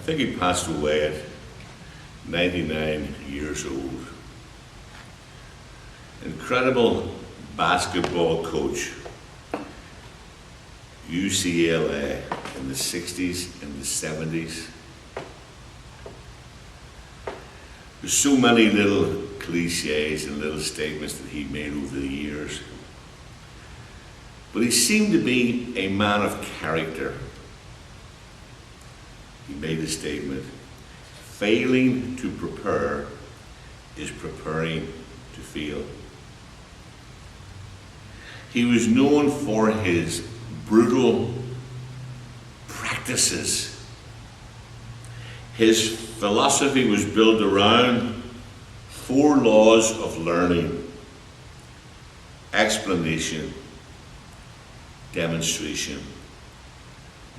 think he passed away at 99 years old. Incredible basketball coach. UCLA in the 60s and the 70s. There's so many little cliches and little statements that he made over the years. But he seemed to be a man of character. He made a statement, failing to prepare is preparing to fail. He was known for his brutal practices. His philosophy was built around 4 laws of learning: explanation, demonstration,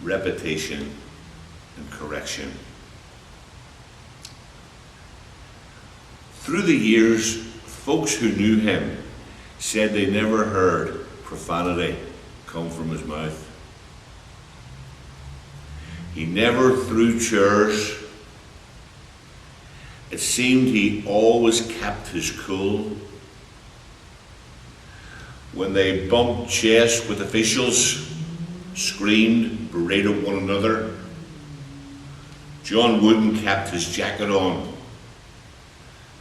repetition, and correction. Through the years, folks who knew him said they never heard profanity come from his mouth. He never threw chairs. It seemed he always kept his cool. When they bumped chests with officials, screamed, berated one another, John Wooden kept his jacket on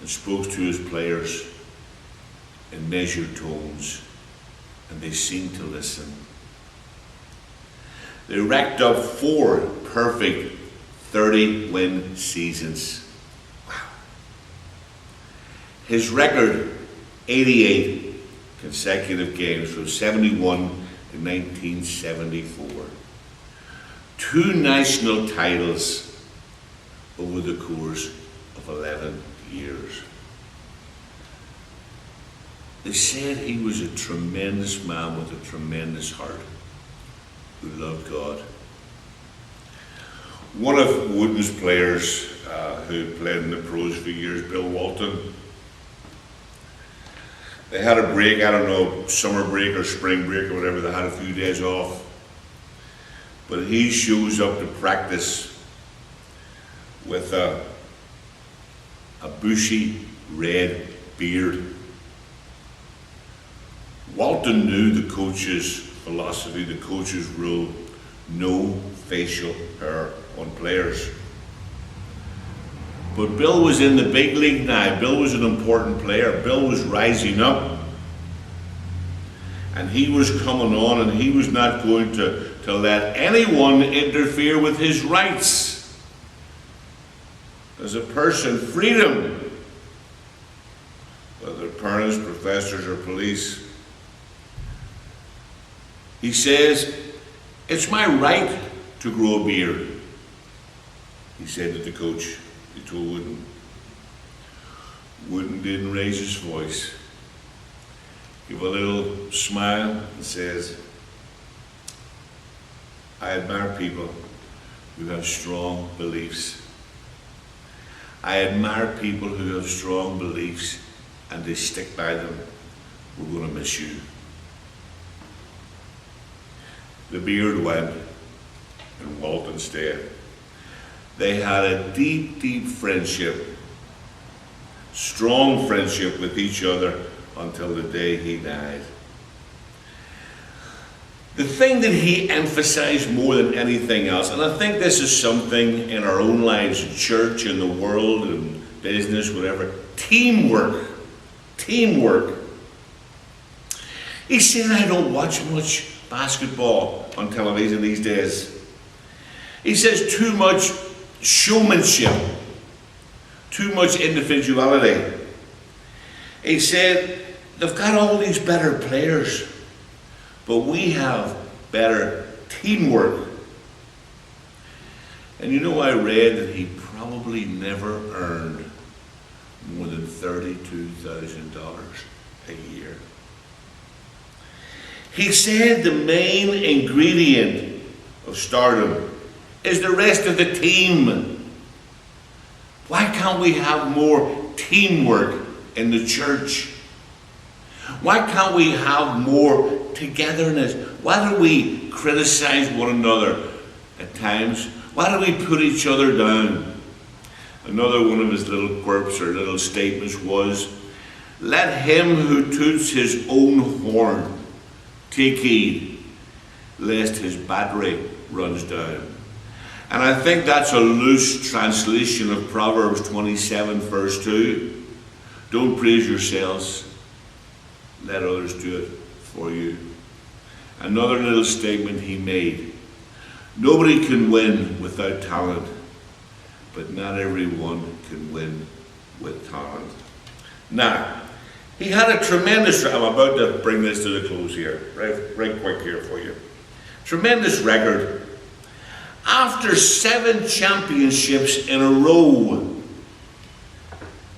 and spoke to his players in measured tones, and they seemed to listen. They racked up 4 perfect 30-win seasons. Wow. His record, 88 consecutive games from 71 to 1974. 2 national titles over the course of 11 years. They said he was a tremendous man with a tremendous heart who loved God. One of Wooden's players who played in the pros for years, Bill Walton, they had a break, I don't know, summer break or spring break or whatever, they had a few days off. But he shows up to practice with a bushy red beard. Walton knew the coach's philosophy, the coach's rule: no facial hair on players. But Bill was in the big league now. Bill was an important player. Bill was rising up. And he was coming on, and he was not going to let anyone interfere with his rights as a person. Freedom, whether parents, professors, or police. He says, "It's my right to grow a beard," he said to the coach. He told Wooden. Wooden didn't raise his voice. Give a little smile and says, "I admire people who have strong beliefs. I admire people who have strong beliefs and they stick by them. We're going to miss you." The beard went and Walton stayed. They had a deep, deep friendship, strong friendship with each other until the day he died. The thing that he emphasized more than anything else, and I think this is something in our own lives, in church, in the world, in business, whatever, teamwork. Teamwork. He said, "I don't watch much basketball on television these days." He says, too much showmanship, too much individuality. He said, they've got all these better players, but we have better teamwork. And you know, I read that he probably never earned more than $32,000 a year. He said the main ingredient of stardom is the rest of the team. Why can't we have more teamwork in the church? Why can't we have more togetherness? Why do we criticize one another at times? Why do we put each other down? Another one of his little quirks or little statements was, let him who toots his own horn take heed, lest his battery runs down. And I think that's a loose translation of Proverbs 27 verse 2. Don't praise yourselves, let others do it for you. Another little statement he made. Nobody can win without talent, but not everyone can win with talent. Now, he had a tremendous, I'm about to bring this to the close here, right quick here for you. Tremendous record. After 7 championships in a row,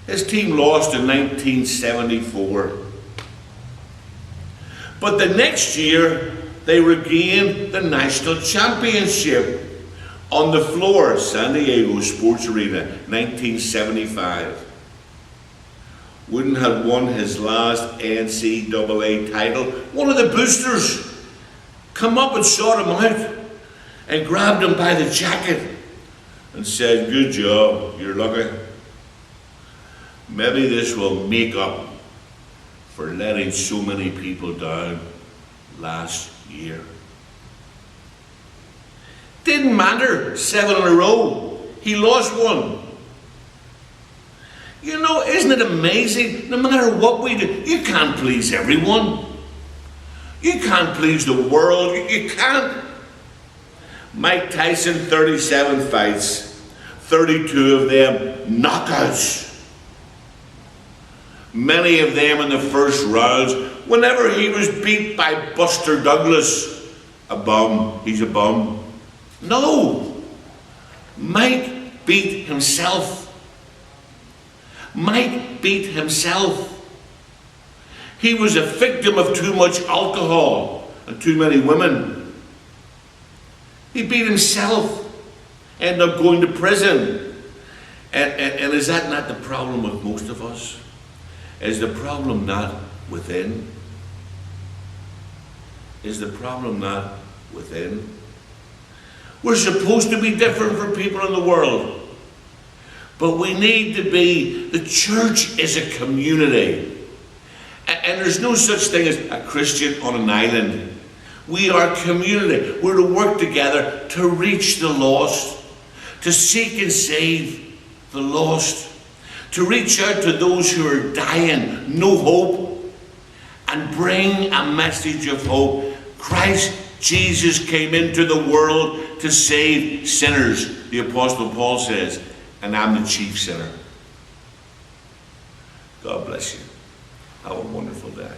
his team lost in 1974. But the next year, they regained the national championship on the floor, San Diego Sports Arena, 1975. Wooden had won his last NCAA title. One of the boosters come up and sought him out and grabbed him by the jacket and said, good job, you're lucky. Maybe this will make up for letting so many people down last year. Didn't matter, 7 in a row. He lost one. You know, isn't it amazing? No matter what we do, you can't please everyone. You can't please the world. You can't. Mike Tyson, 37 fights, 32 of them knockouts. Many of them in the first rounds. Whenever he was beat by Buster Douglas, a bum, he's a bum. No, Mike beat himself. Mike beat himself. He was a victim of too much alcohol and too many women. He beat himself, ended up going to prison. And is that not the problem with most of us? Is the problem not within? Is the problem not within? We're supposed to be different from people in the world. But we need to be, the church is a community. And there's no such thing as a Christian on an island. We are community. We're to work together to reach the lost, to seek and save the lost, to reach out to those who are dying, no hope, and bring a message of hope. Christ Jesus came into the world to save sinners, the Apostle Paul says, and I'm the chief sinner. God bless you. Have a wonderful day.